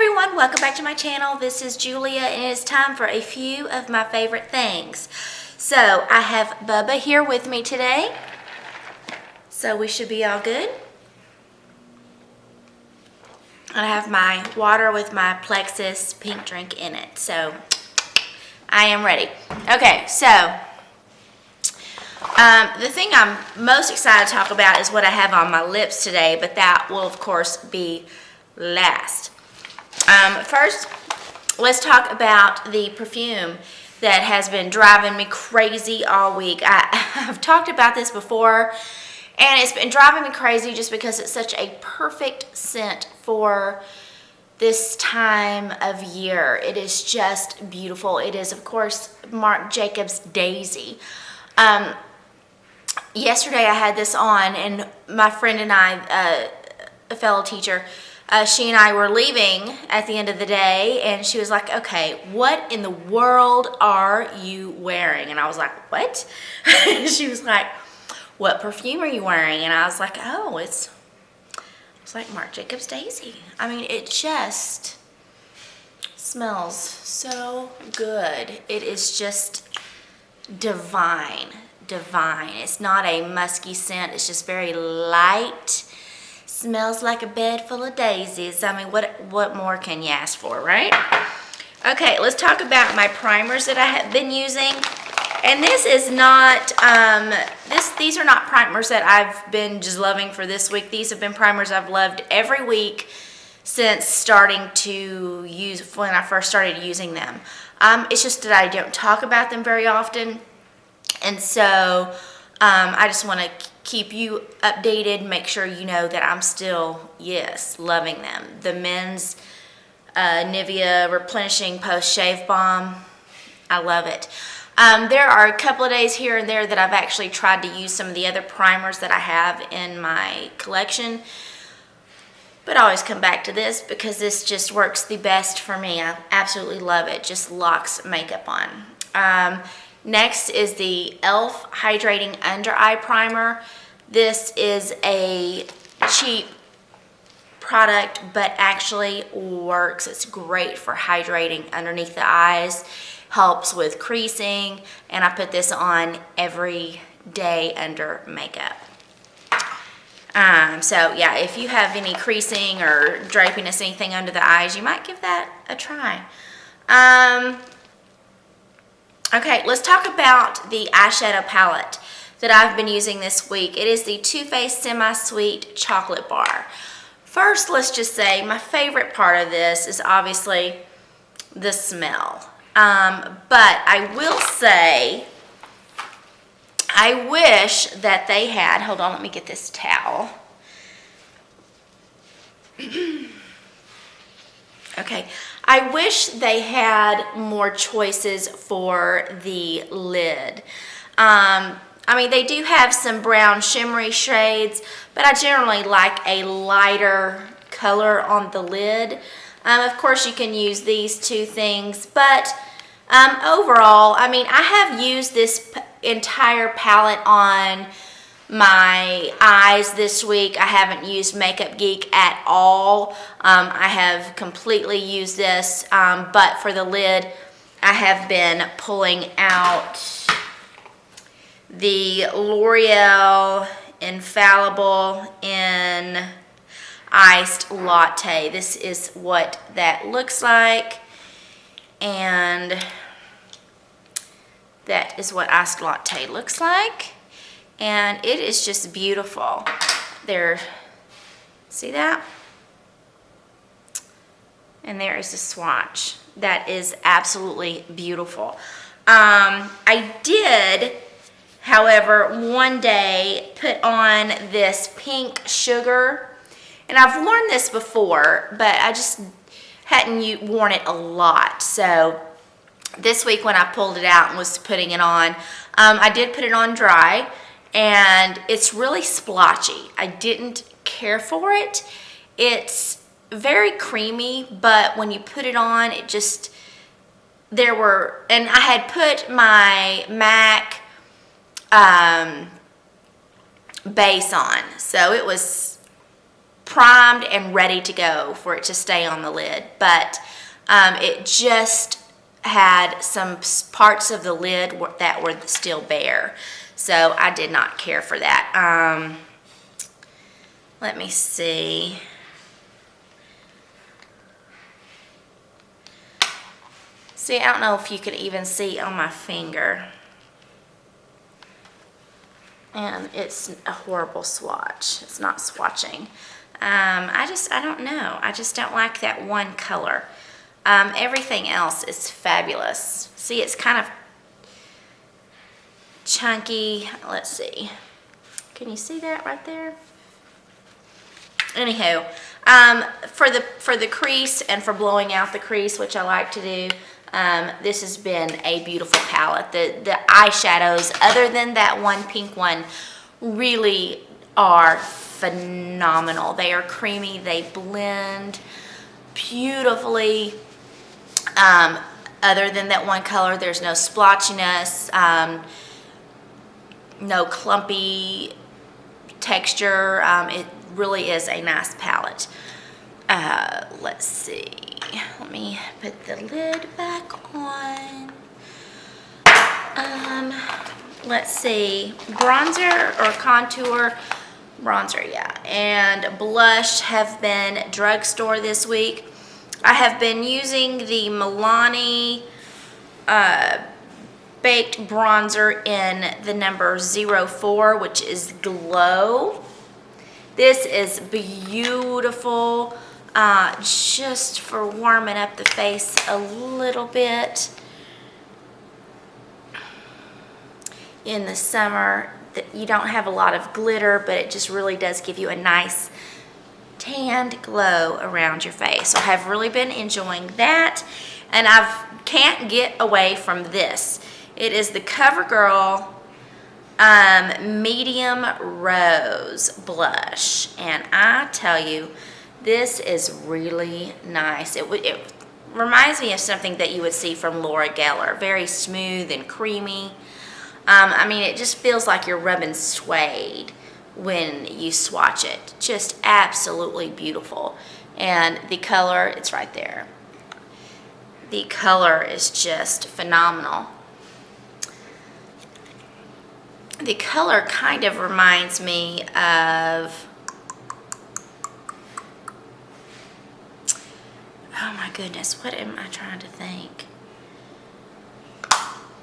everyone, welcome back to my channel. This is Julia and it is time for a few of my favorite things. So I have Bubba here with me today, so we should be all good. I have my water with my Plexus pink drink in it, so I am ready. Okay, so the thing I'm most excited to talk about is what I have on my lips today, but that will of course be last. First, let's talk about the perfume that has been driving me crazy all week. I've talked about this before, and it's been driving me crazy just because it's such a perfect scent for this time of year. It is just beautiful. It is, of course, Marc Jacobs Daisy. Yesterday I had this on, and my friend and I, a fellow teacher, she and I were leaving at the end of the day, and she was like, okay, what in the world are you wearing? And I was like, what? She was like, what perfume are you wearing? And I was like, oh, it's like Marc Jacobs Daisy. I mean, it just smells so good. It is just divine. It's not a musky scent. It's just very light. Smells like a bed full of daisies. I mean, what more can you ask for, right? Okay, let's talk about my primers that I have been using. And this is not, these are not primers that I've been just loving for this week. These have been primers I've loved every week since starting to use, when I first started using them. It's just that I don't talk about them very often. And so I just want to keep you updated, make sure you know that I'm still, yes, loving them. The men's Nivea Replenishing Post Shave Balm, I love it. There are a couple of days here and there that I've actually tried to use some of the other primers that I have in my collection, but I always come back to this because this just works the best for me. I absolutely love it. Just locks makeup on. Next is the e.l.f. Hydrating Under Eye Primer. This is a cheap product, but actually works. It's great for hydrating underneath the eyes, helps with creasing, and I put this on every day under makeup. So yeah, if you have any creasing or drapiness, anything under the eyes, you might give that a try. Okay, let's talk about the eyeshadow palette that I've been using this week. It is the Too Faced Semi-Sweet Chocolate Bar. First, let's just say my favorite part of this is obviously the smell. But I will say, I wish that they had, hold on, let me get this towel. Okay, I wish they had more choices for the lid. I mean, they do have some brown shimmery shades, but I generally like a lighter color on the lid. Of course, you can use these two things, but overall, I mean, I have used this entire palette on my eyes this week. I haven't used Makeup Geek at all. I have completely used this, but for the lid, I have been pulling out the L'Oreal Infallible in Iced Latte. This is what that looks like, and that is what Iced Latte looks like. And it is just beautiful. There, see that? And there is the swatch. That is absolutely beautiful. I did, however, one day put on this pink sugar. And I've worn this before, but I just hadn't worn it a lot. So this week when I pulled it out and was putting it on, I did put it on dry. And it's really splotchy. I didn't care for it. It's very creamy, but when you put it on, it just, and I had put my MAC base on, so it was primed and ready to go for it to stay on the lid, but it just had some parts of the lid that were still bare, so I did not care for that. Let me see. See, I don't know if you can even see on my finger. And it's a horrible swatch. It's not swatching. I don't know. I just don't like that one color. Everything else is fabulous. See, it's kind of chunky. Let's see. Can you see that right there? Anywho, for the crease and for blowing out the crease, which I like to do, this has been a beautiful palette. The eyeshadows, other than that one pink one, really are phenomenal. They are creamy. They blend beautifully. Other than that one color, there's no splotchiness, no clumpy texture. It really is a nice palette. Let's see. Let me put the lid back on. Let's see. Bronzer or contour. Bronzer, yeah. And blush have been drugstore this week. I have been using the Milani baked bronzer in the number 04, which is Glow. This is beautiful, just for warming up the face a little bit in the summer. You don't have a lot of glitter, but it just really does give you a nice tanned glow around your face. So I have really been enjoying that, and I can't get away from this. It is the CoverGirl medium rose blush, and I tell you, this is really nice. It reminds me of something that you would see from Laura Geller. Very smooth and creamy. I mean, it just feels like you're rubbing suede when you swatch it. Just absolutely beautiful. And the color, it's right there. The color is just phenomenal. The color kind of reminds me of, oh my goodness, what am I trying to think?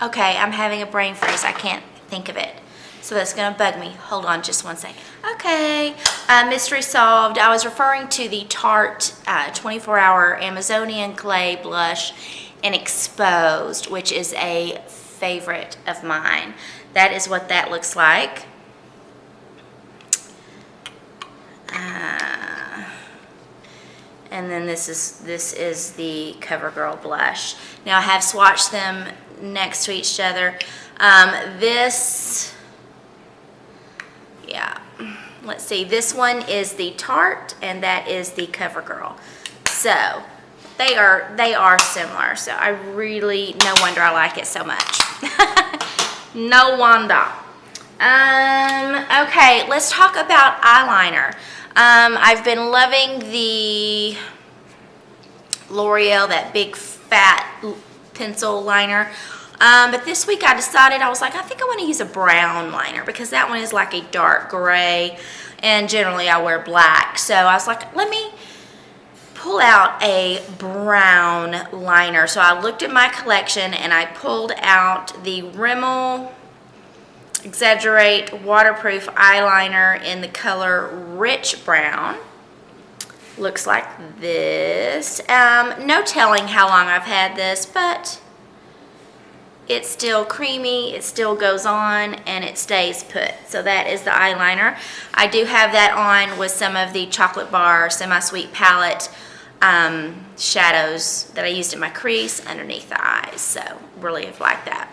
Okay, I'm having a brain freeze. I can't think of it. So that's going to bug me. Hold on just one second. Okay, mystery solved. I was referring to the Tarte 24-hour Amazonian Clay Blush in Exposed, which is a favorite of mine. That is what that looks like. And then this is the CoverGirl blush. Now I have swatched them next to each other. Let's see. This one is the Tarte, and that is the CoverGirl. So they are similar. So I really, no wonder I like it so much. No wonder. Okay, let's talk about eyeliner. I've been loving the L'Oreal, that big fat pencil liner. But this week I decided, I was like, I think I want to use a brown liner, because that one is like a dark gray, and generally I wear black. So I was like, let me pull out a brown liner. So I looked at my collection and I pulled out the Rimmel Exaggerate Waterproof Eyeliner in the color Rich Brown. Looks like this. No telling how long I've had this, but it's still creamy, it still goes on, and it stays put. So that is the eyeliner. I do have that on with some of the Chocolate Bar Semi-Sweet Palette shadows that I used in my crease underneath the eyes. So really have liked that.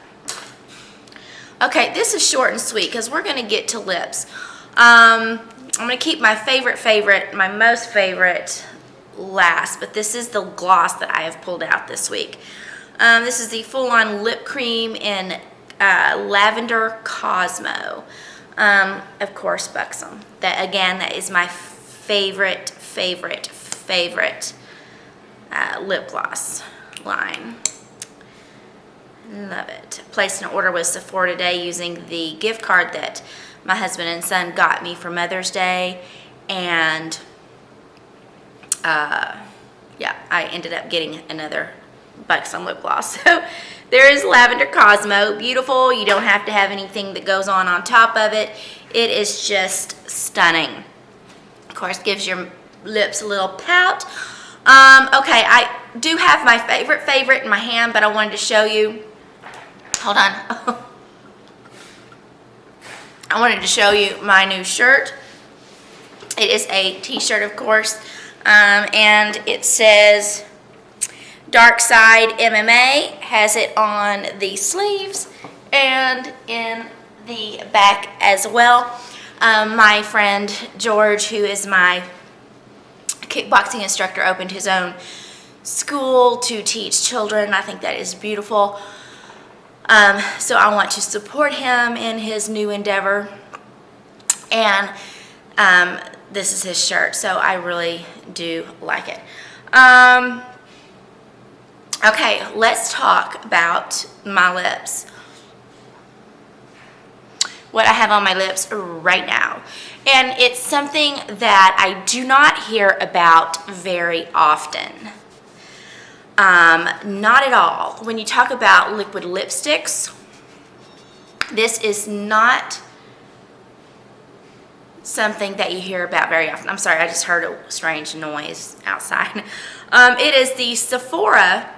Okay, this is short and sweet because we're going to get to lips. I'm going to keep my my most favorite last, but this is the gloss that I have pulled out this week. This is the full-on lip cream in Lavender Cosmo. Of course, Buxom. That, again, that is my favorite lip gloss line. Love it. Placed an order with Sephora today using the gift card that my husband and son got me for Mother's Day, and yeah, I ended up getting another Buxom lip gloss. So there is Lavender Cosmo. Beautiful. You don't have to have anything that goes on top of it. It is just stunning. Of course, gives your lips a little pout. Okay, I do have my favorite in my hand, but I wanted to show you. Hold on. I wanted to show you my new shirt. It is a t-shirt, of course, and it says Dark Side MMA. Has it on the sleeves and in the back as well. My friend George, who is my kickboxing instructor, opened his own school to teach children. I think that is beautiful. So I want to support him in his new endeavor, and this is his shirt, so I really do like it. Okay, let's talk about my lips. What I have on my lips right now. And it's something that I do not hear about very often. Not at all. When you talk about liquid lipsticks, this is not something that you hear about very often. I'm sorry, I just heard a strange noise outside. It is the Sephora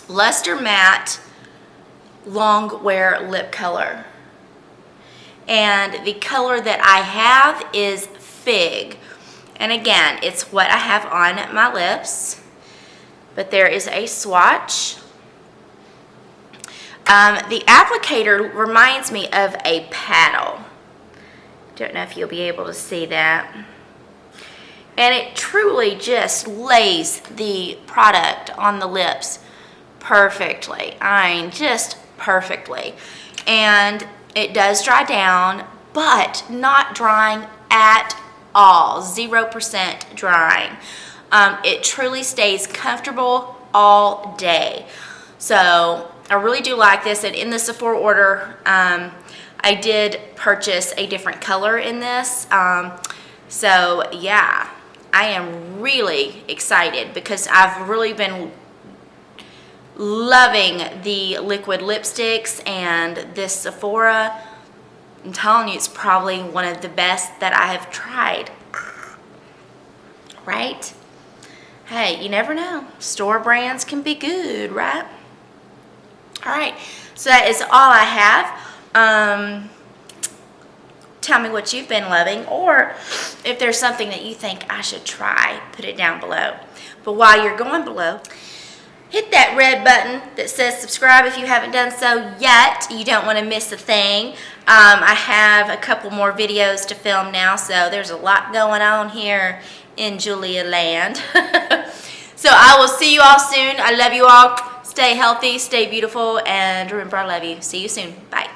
Luster Matte Long Wear Lip Color. And the color that I have is Fig. And again, it's what I have on my lips. But there is a swatch. The applicator reminds me of a paddle. Don't know if you'll be able to see that. And it truly just lays the product on the lips perfectly. I mean, just perfectly. And it does dry down, but not drying at all. 0% drying. It truly stays comfortable all day. So I really do like this. And in the Sephora order, I did purchase a different color in this. So yeah, I am really excited because I've really been loving the liquid lipsticks, and this Sephora, I'm telling you, it's probably one of the best that I have tried. Right? Hey, you never know. Store brands can be good, right? All right, so that is all I have. Tell me what you've been loving, or if there's something that you think I should try, put it down below. But while you're going below, hit that red button that says subscribe if you haven't done so yet. You don't want to miss a thing. I have a couple more videos to film now, so there's a lot going on here in Julia land. So I will see you all soon. I love you all. Stay healthy, stay beautiful, and remember I love you. See you soon. Bye.